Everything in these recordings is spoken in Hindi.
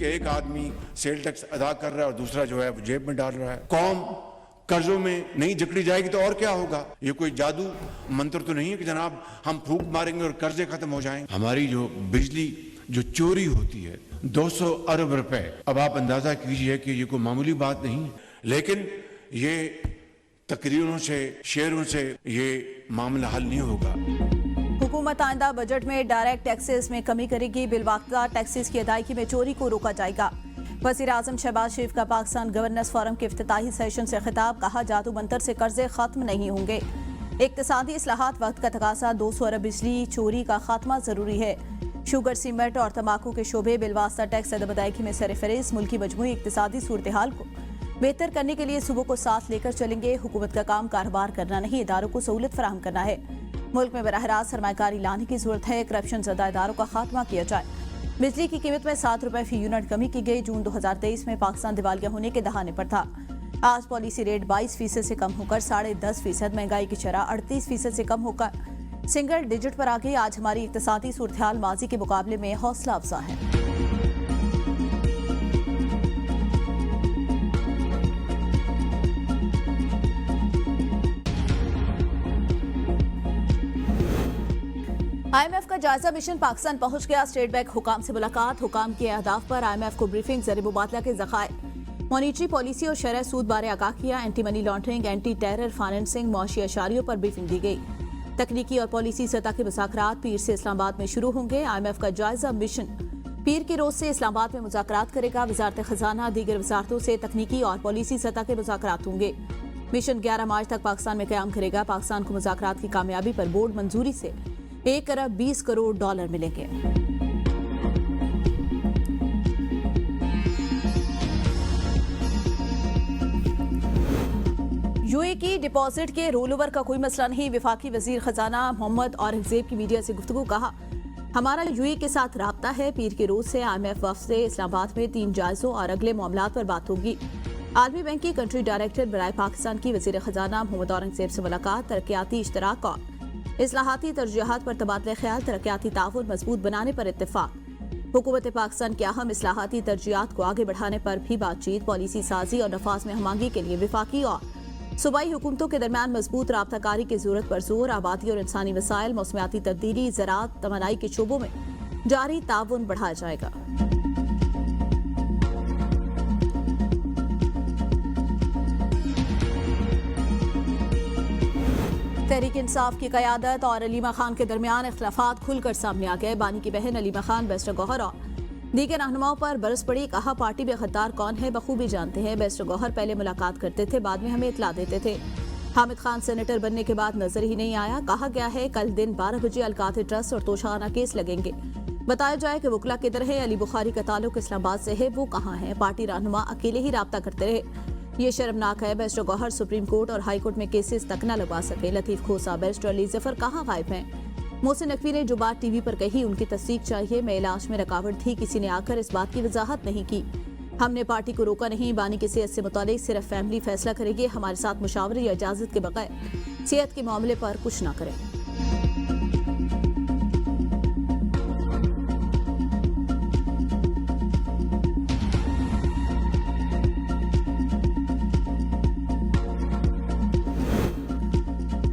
कि एक आदमी सेल टैक्स अदा कर रहा है और दूसरा जो है वो जेब में डाल रहा है। कौम कर्जों में नहीं जकड़ी जाएगी तो और क्या होगा? ये कोई जादू मंत्र तो नहीं है कि जनाब हम फूंक मारेंगे और कर्जे खत्म हो जाएंगे। हमारी जो बिजली जो चोरी होती है 200 अरब रुपए, अब आप अंदाजा कीजिए कि ये कोई मामूली बात नहीं है, लेकिन ये तकरीरों से शेयरों से ये मामला हल नहीं होगा। हुकूमत आइंदा बजट में डायरेक्ट टैक्सेस में कमी करेगी। बिलवाक़्ता टैक्सेस की अदायगी में चोरी को रोका जाएगा। वज़ीर आज़म शहबाज शरीफ का पाकिस्तान गवर्नर्स फोरम के इफ्तिताही सेशन से खिताब, कहा जादू मंतर से कर्जे खत्म नहीं होंगे। इक्तिसादी इस्लाहात वक्त का तकाजा, 200 अरब बिजली चोरी का खात्मा जरूरी है। शुगर, सीमेंट और तंबाकू के शोबे बिलवास्ता टैक्स अदब अदायगी में सरफहरिस्त। मुल्की मजमूई इक्तिसादी सूरत हाल को बेहतर करने के लिए सूबों को साथ लेकर चलेंगे। हुकूमत का काम कारोबार करना नहीं, इदारों को सहूलत फराहम करना है। मुल्क में बराह रास्त सरमाकारी लाने की जरूरत है। करप्शन ज़दा इदारों का खात्मा किया जाए। बिजली की कीमत में 7 रुपए फी यूनिट कमी की गई। जून 2023 में पाकिस्तान दिवालिया होने के दहाने पर था। आज पॉलिसी रेट 22% से कम होकर 10.5%, महंगाई की शरह 38% से कम होकर सिंगल डिजिट पर आ गई। आज हमारी इक्तिसादी सूरत हाल माजी के मुकाबले में हौसला अफजा है। IMF का जायजा मिशन पाकिस्तान पहुंच गया। स्टेट बैंक हुकाम से मुलाकात, हुकाम के अहदाफ पर IMF को ब्रीफिंग, ज़र मुबादला के ज़खायर, मॉनिटरी पॉलिसी और शरह सूद बारे आगाह किया। Anti money laundering, anti terror financing, मुआशी अशारियों पर ब्रीफिंग दी गई। तकनीकी और पॉलिसी सतह के मुज़ाकरात पीर से इस्लामाबाद में शुरू होंगे। IMF का जायजा मिशन पीर के रोज से इस्लामाबाद में मुज़ाकरात करेगा। वजारत खजाना दीगर वजारतों से तकनीकी और पॉलिसी सतह के मुज़ाकरात होंगे। मिशन 11 मार्च तक पाकिस्तान में क़याम करेगा। पाकिस्तान को मुज़ाकरात की कामयाबी पर बोर्ड मंजूरी से 1 अरब 20 करोड़ डॉलर मिलेंगे। यूए की डिपॉजिट के रोल ओवर का कोई मसला नहीं। वफाकी वजीर खजाना मोहम्मद औरंगजेब की मीडिया से गुफ्तगू, कहा हमारा यूए के साथ राब्ता है। पीर के रोज से IMF वफ्द से इस्लामाबाद में 3 जायजों और अगले मामलात पर बात होगी। आलमी बैंक की कंट्री डायरेक्टर बराए पाकिस्तान की वजीर खजाना मोहम्मद औरंगजेब से मुलाकात, तरक्याती इश्तराक और इस्लाहाती तरजीहात पर तबादला ख्याल, तरक्याती ताउन मजबूत बनाने पर इत्तेफाक। हुकूमत पाकिस्तान के अहम इस्लाहाती तरजीहात को आगे बढ़ाने पर भी बातचीत। पॉलिसी साजी और नफाज में हमांगी के लिए वफाकी और सूबाई हुकूमतों के दरमियान मजबूत राब्ताकारी की जरूरत पर जोर। आबादी और इंसानी वसाइल, मौसमियाती तब्दीली, ज़राअत, तवानाई के शोबों में जारी ताउन बढ़ाया जाएगा। तहरीक इंसाफ की क़यादत और अलीमा खान के दरमियान इख्तिलाफात खुलकर सामने आ गए। बानी की बहन अलीमा खान बैरिस्टर गौहर और दीगर रहनुमाओं पर बरस पड़ी। कहा पार्टी में गद्दार कौन है बखूबी जानते हैं। बैरिस्टर गौहर पहले मुलाकात करते थे, बाद में हमें इतला देते थे। हामिद खान सेनेटर बनने के बाद नजर ही नहीं आया। कहा गया है कल दिन 12 बजे अलकात ट्रस्ट और तोशाना केस लगेंगे। बताया जाए कि वकला किधर है। अली बुखारी का ताल्लुक इस्लामाबाद से है, वो कहाँ है। पार्टी रहनुमा अकेले ही राब्ता करते रहे। ये शर्मनाक है। बैरिस्टर गौहर सुप्रीम कोर्ट और हाई कोर्ट में केसेस तक न लगवा सके। लतीफ खोसा, बैरिस्टर अली जफर कहाँ गायब हैं। मोहसिन नकवी ने जो बात टीवी पर कही उनकी तस्दीक चाहिए। मैं इलाज में रुकावट थी, किसी ने आकर इस बात की वजाहत नहीं की। हमने पार्टी को रोका नहीं। बानी की सेहत से मुतालिक सिर्फ फैमिली फैसला करेगी। हमारे साथ मुशावरे या इजाजत के बगैर सेहत के मामले पर कुछ ना करें।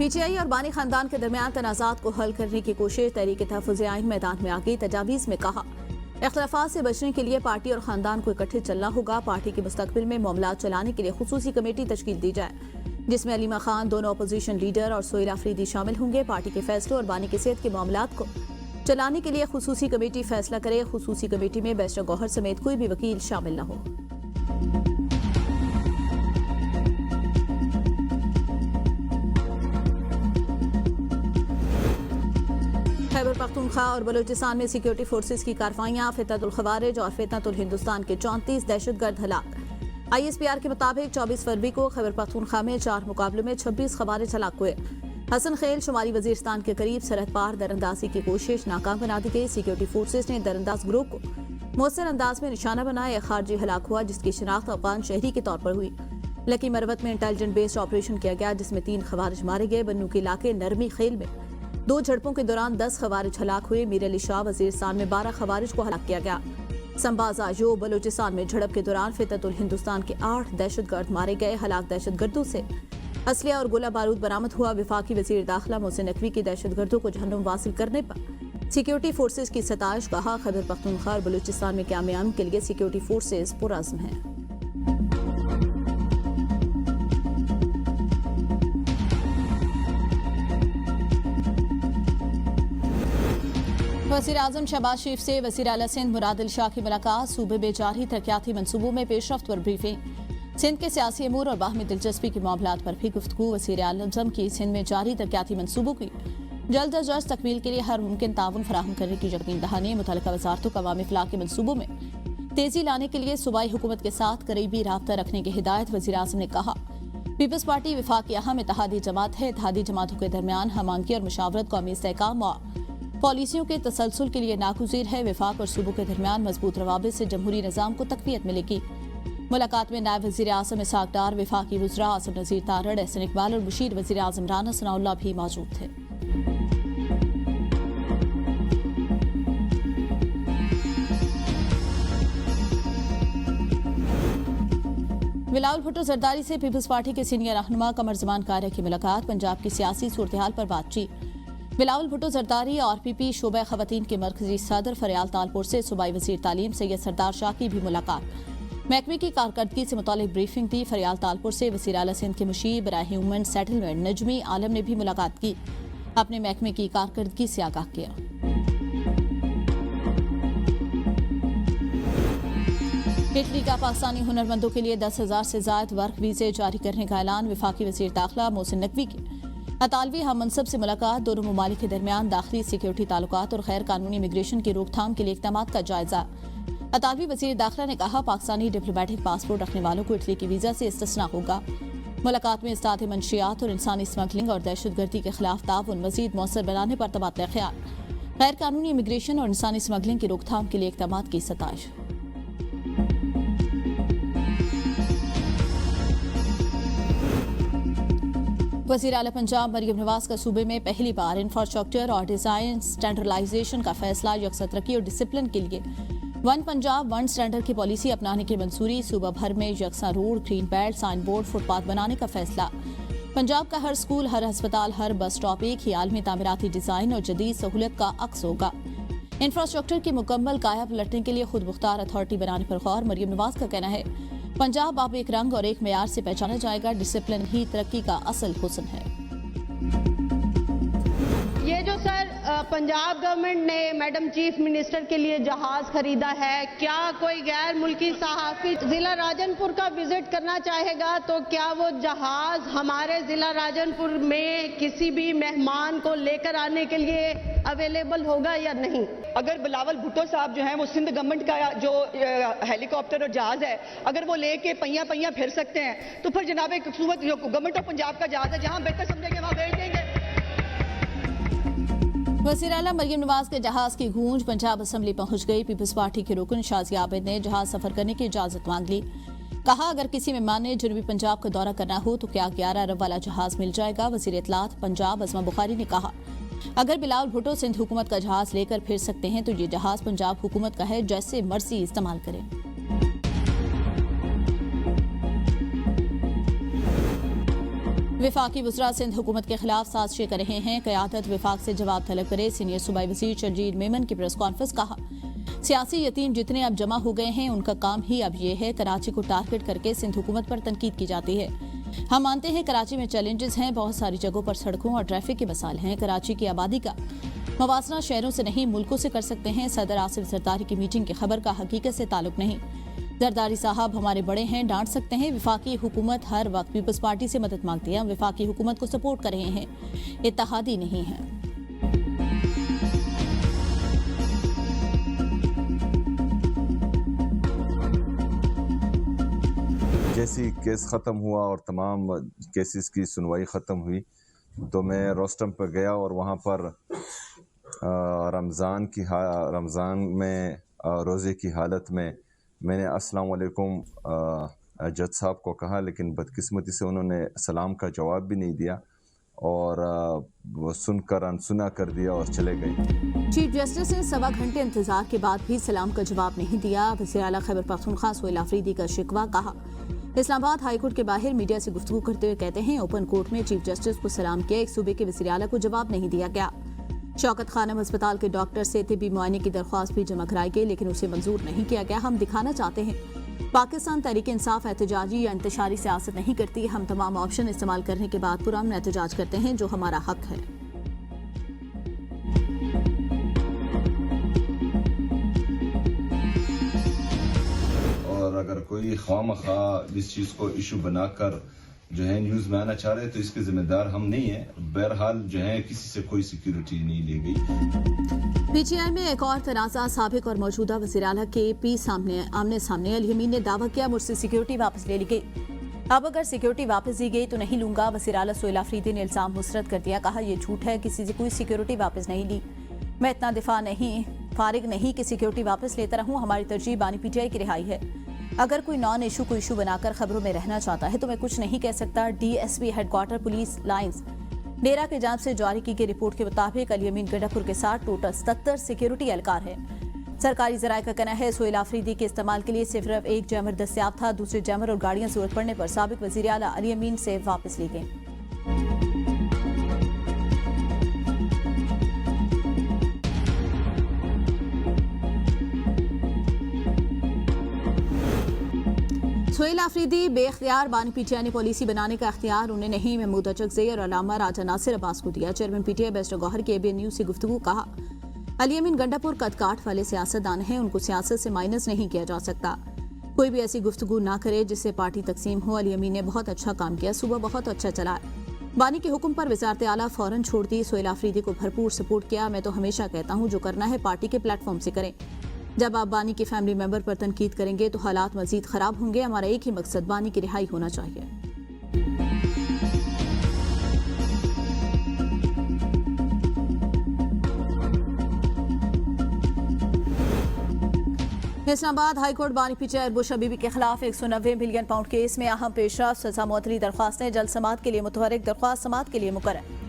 PTI और बानी खानदान के दरमियान तनाज़ात को हल करने की कोशिश। तहरीक तहफ़्फ़ुज़ आइन मैदान में आ गई। तजावीज़ में कहा इख्तिलाफ़ात से बचने के लिए पार्टी और खानदान को इकट्ठे चलना होगा। पार्टी के मुस्तक़बिल में मामलात चलाने के लिए खुसूसी कमेटी तश्कील दी जाए, जिसमें अलीमा खान, दोनों अपोजिशन लीडर और सोहेल आफरीदी शामिल होंगे। पार्टी के फैसलों और बानी की सेहत के मामलात को चलाने के लिए खुसूसी कमेटी फैसला करे। खुसूसी कमेटी में बैरिस्टर गौहर समेत कोई भी वकील शामिल न हो। खैबर पख्तूनख्वा और बलूचिस्तान में सिक्योरिटी फोर्सेस की कार्रवाइयां। फितनतुल खवारिज और फितनतुल हिंदुस्तान के 34 दहशतगर्द हलाक। ISPR के मुताबिक 24 फरवरी को खैबर पख्तूनख्वा में 4 मुकाबलों में 26 खवारिज हलाक हुए। हसन खेल शुमारी वजीरिस्तान के करीब सरहद पार दरअंदाजी की कोशिश नाकाम बना दी गई। सिक्योरिटी फोर्सेस ने दरअंदाज ग्रुप को मौसर अंदाज में निशाना बनाया। एक खारजी हलाक हुआ जिसकी शिनाख्त अफगान शहरी के तौर पर हुई। लकी मरवत में इंटेलिजेंट बेस्ड ऑपरेशन किया गया जिसमें 3 खवारिज मारे गए। बन्नू के इलाके नरमी खेल में 2 झड़पों के दौरान 10 खवारिज हलाक हुए। मीर अली शाह वजीरिस्तान में 12 खवारिज को हलाक किया गया। संबाजायो बलूचिस्तान में झड़प के दौरान फितरतुल हिंदुस्तान के 8 दहशतगर्द मारे गए। हलाक दहशतगर्दों से असलिया और गोला बारूद बरामद हुआ। वफाकी वजीर दाखिला मोहसिन नकवी की दहशतगर्दों को जहन्नुम वासिल करने पर सिक्योरिटी फोर्सेज की सताइश। कहा, खैबर पख्तूनख्वा और बलूचिस्तान में कामयाबी के लिए सिक्योरिटी फोर्सेज पुरअज़्म हैं। वज़ीर आज़म शहबाज शरीफ से वज़ीर आला सिंध मुराद अली शाह की मुलाकात। सूबे में जारी तरक्याती मनसूबों में पेशरफ्त पर ब्रीफिंग। सिंध के सियासी अमूर और बाहमी दिलचस्पी के मामलात पर भी गुफ्तगू। वज़ीर आज़म की सिंध में जारी तरक्याती मनसूबों की जल्द अज जल्द तकमील के लिए हर मुमकिन ताउन फराहम करने की यकीन दहानी। मुतल्लिका वज़ारतों का अवामी फलाह के मनसूबों में तेजी लाने के लिए सूबाई हुकूमत के साथ करीबी राब्ता रखने की हिदायत। वज़ीर आज़म ने कहा, पीपल्स पार्टी वफाक की अहम इत्तेहादी जमात है। इत्तेहादी जमातों के दरमियान हमांगी और मुशावरत कौमी इस्तेहकाम और पॉलिसियों के तसलसल के लिए नागुज़ीर है। वफाक और सूबों के दरमियान मजबूत रवाबित से जमहूरी निज़ाम को तक़वियत मिलेगी। मुलाकात में नायब वज़ीर आज़म इसहाक डार, वफाकी वज़रा आसिम नज़ीर तारड़, एहसन इकबाल और मुशीर वज़ीर आज़म राना सनाउल्लाह भी मौजूद थे। बिलावल भुट्टो जरदारी से पीपल्स पार्टी के सीनियर रहनुमा कमर ज़मान कार्य की मुलाकात। पंजाब की सियासी सूरत-ए-हाल पर बातचीत। बिलावल भुट्टो जरदारी आरपीपी शोबा खवातीन के मरकजी सदर फरियाल तालपुर से सूबाई वज़ीर तालीम सैयद सरदार शाह की भी मुलाकात। महकमे की कारकर्दगी से मुतालिक ब्रीफिंग दी। फरियाल तालपुर से वज़ीर आला सिंध के मुशीर बराए ह्यूमन सेटलमेंट नजमी आलम ने भी मुलाकात की। अपने महकमे की कारकर्दगी से आगाह किया। इटली का पाकिस्तानी हुनरमंदों के लिए 10,000 से ज़ायद वर्क वीज़े जारी करने का ऐलान। वफाकी वज़ीर दाखिला मोहसिन नकवी की अतालवी हम मनसब से मुलाकात। दोनों ममालिक के दरमियान दाखिली सिक्योरिटी ताल्लुकात और गैर कानूनी इमिग्रेशन की रोकथाम के लिए इक़दामात का जायजा। अतालवी वज़ीर दाखिला ने कहा, पाकिस्तानी डिप्लोमेटिक पासपोर्ट रखने वालों को इटली की वीज़ा से इस्तिस्ना होगा। मुलाकात में इस्ताद मंशियात और इंसानी स्मगलिंग और दहशतगर्दी के खिलाफ ताउन मज़ीद मौसर बनाने पर तबादला ख्याल। गैर कानूनी इमिग्रेशन और इंसानी स्मगलिंग की रोकथाम के लिए इक़दामात की सताइश। वज़ीर आला पंजाब मरियम नवाज का सूबे में पहली बार इंफ्रास्ट्रक्चर और डिज़ाइन स्टैंडर्डाइजेशन का फैसला। यकसा तरक्की और डिसिप्लिन के लिए वन पंजाब वन स्टैंडर्ड की पॉलिसी अपनाने की मंजूरी। सूबा भर में यकसा road, green belt, sign board, footpath बनाने का फैसला। पंजाब का हर स्कूल, हर अस्पताल, हर बस स्टॉप एक ही आलमी तामीराती डिज़ाइन और जदीद सहूलत का अक्स होगा। इंफ्रास्ट्रक्चर की मुकम्मल काया पलटने के लिए खुद मुख्तार अथॉरिटी बनाने पर गौर। मरियम नवाज का कहना है, पंजाब अब एक रंग और एक मेयार से पहचाना जाएगा। डिसिप्लिन ही तरक्की का असल हुस्न है। ये जो सर पंजाब गवर्नमेंट ने मैडम चीफ मिनिस्टर के लिए जहाज खरीदा है, क्या कोई गैर मुल्की सहाफ़ी जिला राजनपुर का विजिट करना चाहेगा तो क्या वो जहाज हमारे जिला राजनपुर में किसी भी मेहमान को लेकर आने के लिए अवेलेबल होगा या नहीं? अगर बिलावल भुट्टो साहब जो हैं वो सिंध गवर्नमेंट का जो हेलीकॉप्टर और जहाज है, अगर वो लेके पहिया पहिया फिर सकते हैं तो फिर जनाब एक खूबसूरत जो गवर्नमेंट ऑफ पंजाब का जहाज है, जहां बेहतर समझेंगे वहां भेज देंगे। वज़ीर आला मरियम नवाज के जहाज की गूंज पंजाब असम्बली पहुंच गई। पीपल्स पार्टी के रुकन शाजी आबिद ने जहाज सफर करने की इजाजत मांग ली। कहा, अगर किसी मेहमान ने जनूबी पंजाब का दौरा करना हो तो क्या 11 अरब वाला जहाज मिल जाएगा। वज़ीर इत्तलात पंजाब अज़मा बुखारी ने कहा, अगर बिलावल भुट्टो सिंध हुकूमत का जहाज लेकर फिर सकते हैं तो ये जहाज पंजाब हुकूमत का है, जैसे मर्जी इस्तेमाल करें। वफाकी वज़रा सिंध हुकूमत के खिलाफ साजिशें कर रहे हैं। क़यादत वफाक से जवाब तलब करे। सीनियर सूबाई वज़ीर शर्जील मेमन की प्रेस कॉन्फ्रेंस। कहा, सियासी यतीम जितने अब जमा हो गए हैं उनका काम ही अब ये है, कराची को टारगेट करके सिंध हुकूमत पर तनकीद की जाती है। हम मानते हैं कराची में चैलेंजेस हैं, बहुत सारी जगहों पर सड़कों और ट्रैफिक के मसाइल हैं। कराची की आबादी का मवासना शहरों से नहीं मुल्कों से कर सकते हैं। सदर आसिफ जरदारी की मीटिंग की खबर का हकीकत से ताल्लुक नहीं। जरदारी साहब हमारे बड़े हैं, डांट सकते हैं। वफाकी हुकूमत हर वक्त पीपल्स पार्टी से मदद मांगती है। हम वफाकी हुकूमत को सपोर्ट कर रहे हैं, इत्तेहादी नहीं है। जैसे ही केस ख़त्म हुआ और तमाम केसेस की सुनवाई ख़त्म हुई तो मैं रोस्टम पर गया और वहाँ पर रमज़ान में रोज़े की हालत में मैंने अस्सलाम वालेकुम जज साहब को कहा, लेकिन बदकिस्मती से उन्होंने सलाम का जवाब भी नहीं दिया और वो सुनकर अनसुना कर दिया और चले गए। चीफ जस्टिस ने 1.25 घंटे इंतजार के बाद भी सलाम का जवाब नहीं दिया। वज़ीर आला खैबर पख्तूनख्वा सोहेल आफरीदी का शिकवा। कहा, इस्लामाबाद हाईकोर्ट के बाहर मीडिया से गुफ्तगू करते हुए कहते हैं, ओपन कोर्ट में चीफ जस्टिस को सलाम किया, एक सूबे के वज़ीर आला को जवाब नहीं दिया गया। शौकत खानम अस्पताल के डॉक्टर से तिब्बी मुआयने की दरख्वास्त भी जमा कराई गई, लेकिन उसे मंजूर नहीं किया गया। हम दिखाना चाहते हैं पाकिस्तान तहरीक इंसाफ एहतजाजी या इंतशारी सियासत नहीं करती। हम तमाम ऑप्शन इस्तेमाल करने के बाद पुरअमन एहतजाज करते हैं, जो हमारा हक है। और अगर कोई ख्वामखा इस चीज़ को इशू बनाकर जो है न्यूज़ में आना चाह रहे हैं तो इसके जिम्मेदार हम नहीं हैं। बहरहाल जो है किसी से कोई सिक्योरिटी नहीं ली गई। पीटीआई में एक और तनाज़ा, साबिक और मौजूदा वज़ीर आला के पी आमने सामने। अल यमीन ने दावा किया, मुझसे सिक्योरिटी वापस ले ली गई, अब अगर सिक्योरिटी वापस दी गई तो नहीं लूंगा। वज़ीर आला सोहेल आफरीदी ने इल्जाम मुस्तरद कर दिया। कहा, यह झूठ है, किसी से कोई सिक्योरिटी वापस नहीं ली। मैं इतना फारिग नहीं कि सिक्योरिटी वापस लेता रहूं। हमारी तरजीह बानी पीटीआई की रिहाई है। अगर कोई नॉन इशू को इशू बनाकर खबरों में रहना चाहता है तो मैं कुछ नहीं कह सकता। डीएसपी हेडक्वार्टर पुलिस लाइंस डेरा के जांच से जारी की गई रिपोर्ट के मुताबिक अल यमीन गंडापुर के साथ टोटल 77 सिक्योरिटी एहलकार है। सरकारी जराये का कहना है, सोहेल आफरीदी के इस्तेमाल के लिए सिर्फ एक जैमर दस्तियाब था। दूसरे जैमर और गाड़ियां जरूरत पड़ने पर साबिक वज़ीर आला अल यमीन से वापस ली गई। सोहेल आफरीदी बेख्तियार। बानी पीटीआई ने पॉलिसी बनाने का अख्तियार उन्हें नहीं, महमूद अचकज़ई और अलामा राजा नासिर अब्बास को दिया। चेयरमैन पीटीआई बैरिस्टर गौहर की एबीएन न्यूज़ से गुफ्तगू। कहा, अल यमीन गंडापुर कदकाठ वाले सियासतदान हैं, उनको सियासत से माइनस नहीं किया जा सकता। कोई भी ऐसी गुफ्तगू ना करे जिससे पार्टी तकसीम हो। अल यमीन ने बहुत अच्छा काम किया, सुबह बहुत अच्छा चला। बानी के हुक्म पर वज़ारत आला फौरन छोड़ दी। सोहेल आफरीदी को भरपूर सपोर्ट किया। मैं तो हमेशा कहता हूँ, जो करना है पार्टी के प्लेटफॉर्म से करें। जब आप बानी के फैमिली मेंबर पर तनकीद करेंगे तो हालात मजीद खराब होंगे। हमारा एक ही मकसद बानी की रिहाई होना चाहिए। इस्लामाबाद हाईकोर्ट बानी पीटीआई अरबुश हबीबी के खिलाफ 190 मिलियन पाउंड केस में अहम पेशरफ, सजा मुअत्तली दरख्वास्तें जल्द समाअत के लिए मुतहर्रिक, दरख्वास्त समाअत के लिए मुकर्रर।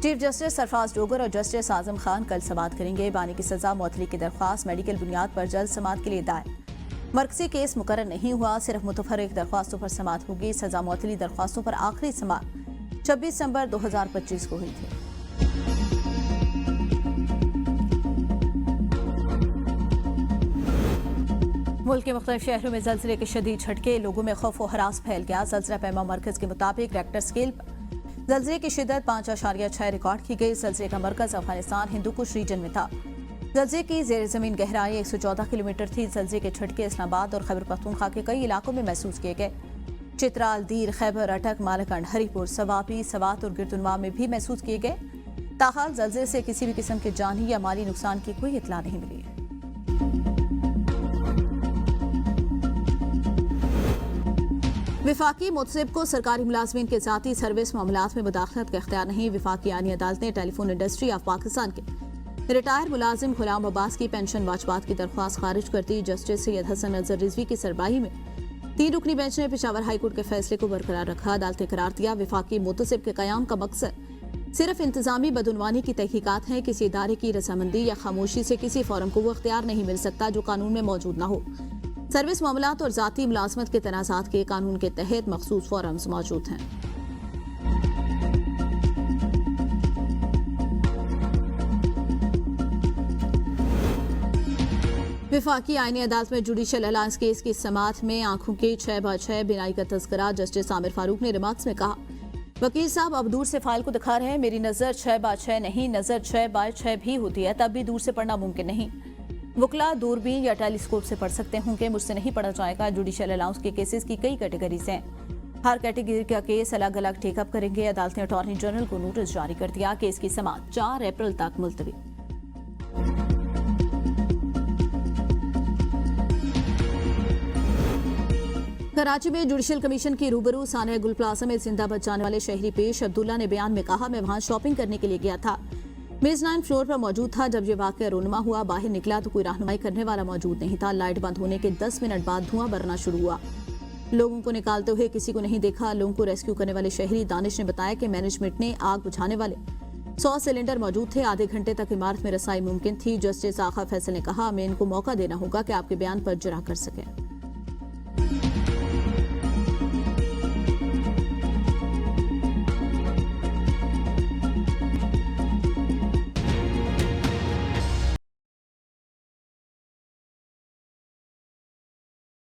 चीफ जस्टिस सरफराज डोगर और जस्टिस आजम खान कल समाअत करेंगे। बानी की सजा मुअत्तली की दरख्वास्त मेडिकल बुनियाद पर जल्द समाअत के लिए दायर। मरकजी केस मुकर्रर नहीं हुआ, सिर्फ मुतफर्रिक दरख्वास्तों पर समाअत होगी। सजा मुअत्तली दरख्वास्तों पर आखिरी समाअत 26 दिसंबर 2025 को हुई थी। मुल्क के मुख्तलिफ शहरों में ज़लज़ले के शदीद झटके, लोगों में खौफ व हरास फैल गया। ज़लज़ला पैमा मरकज़ के मुताबिक रेक्टर स्केल पर ज़लज़ले की शिद्दत 5.6 रिकॉर्ड की गई। ज़लज़ले का मरकज़ अफगानिस्तान हिंदुकुश रीजन में था। ज़लज़ले की ज़ेर ज़मीन गहराई 114 किलोमीटर थी। ज़लज़ले के झटके इस्लामाबाद और खैबर पख्तूनख्वा के कई इलाकों में महसूस किए गए। चित्राल, दीर, खैबर, अटक, मालकंड, हरीपुर, सवाबी, सवात और गिरदुनवा में भी महसूस किए गए। ताहाल ज़लज़ले से किसी भी किस्म के जानी या माली नुकसान की कोई इत्तला नहीं मिली। विफाकी मुतसिब को सरकारी मुलाजमीन के ज़ाती सर्विस मामलात में मुदाखलत का इख्तियार नहीं। विफाकी आईनी अदालत ने टेलीफोन इंडस्ट्री ऑफ पाकिस्तान के रिटायर मुलाजिम गुलाम अब्बास की पेंशन वाजबात की दरख्वास्त खारिज कर दी। जस्टिस सैयद हसन नजर रिजवी की सरबराही में 3 रुकनी बेंच ने पेशावर हाईकोर्ट के फैसले को बरकरार रखा। अदालत ने करार दिया, विफाकी मुतसिब के कयाम का मकसद सिर्फ इंतजामी बदउनवानी की तहकीकात है। किसी इदारे की रजामंदी या खामोशी से किसी फॉरम को वो इख्तियार नहीं मिल सकता जो कानून में मौजूद न हो। सर्विस मामलात और ज़ाती मुलाजमत के तनाज़ात के कानून के तहत मखसूस फोरम्स मौजूद हैं। विफाकी आईनी अदालत में जुडिशल अलायंस केस की समाअत में आंखों के 6x6 बिनाई का तस्करा जस्टिस आमिर फारूक ने रिमार्क्स में कहा, वकील साहब अब दूर से फाइल को दिखा रहे हैं, मेरी नज़र 6x6 नहीं, नज़र 6x6 भी होती है, तब भी दूर से पढ़ना मुमकिन नहीं। वकला दूरबीन या टेलीस्कोप से पढ़ सकते होंगे, मुझसे नहीं पढ़ा जाएगा। जुडिशल अलाउंस के केसेस की कई कैटेगरीज हैं, हर कैटेगरी का केस अलग अलग टेकअप करेंगे। अदालत ने अटॉर्नी जनरल को नोटिस जारी कर दिया। केस की समाअत 4 अप्रैल तक मुलतवी। कराची में जुडिशल कमीशन की रूबरू सानिया गुल प्लाजा में जिंदा बच जाने वाले शहरी पेश अब्दुल्ला ने बयान में कहा, मैं वहां शॉपिंग करने के लिए गया था, मेज 9 फ्लोर पर मौजूद था। जब ये वाकया रोनुमा हुआ, बाहर निकला तो कोई रहनुमाई करने वाला मौजूद नहीं था। लाइट बंद होने के 10 मिनट बाद धुआं भरना शुरू हुआ। लोगों को निकालते हुए किसी को नहीं देखा। लोगों को रेस्क्यू करने वाले शहरी दानिश ने बताया कि मैनेजमेंट ने आग बुझाने वाले 100 सिलेंडर मौजूद थे। आधे घंटे तक इमारत में रसाई मुमकिन थी। जस्टिस आका फैसल ने कहा, हमें इनको मौका देना होगा कि आपके बयान पर जरा कर सकें।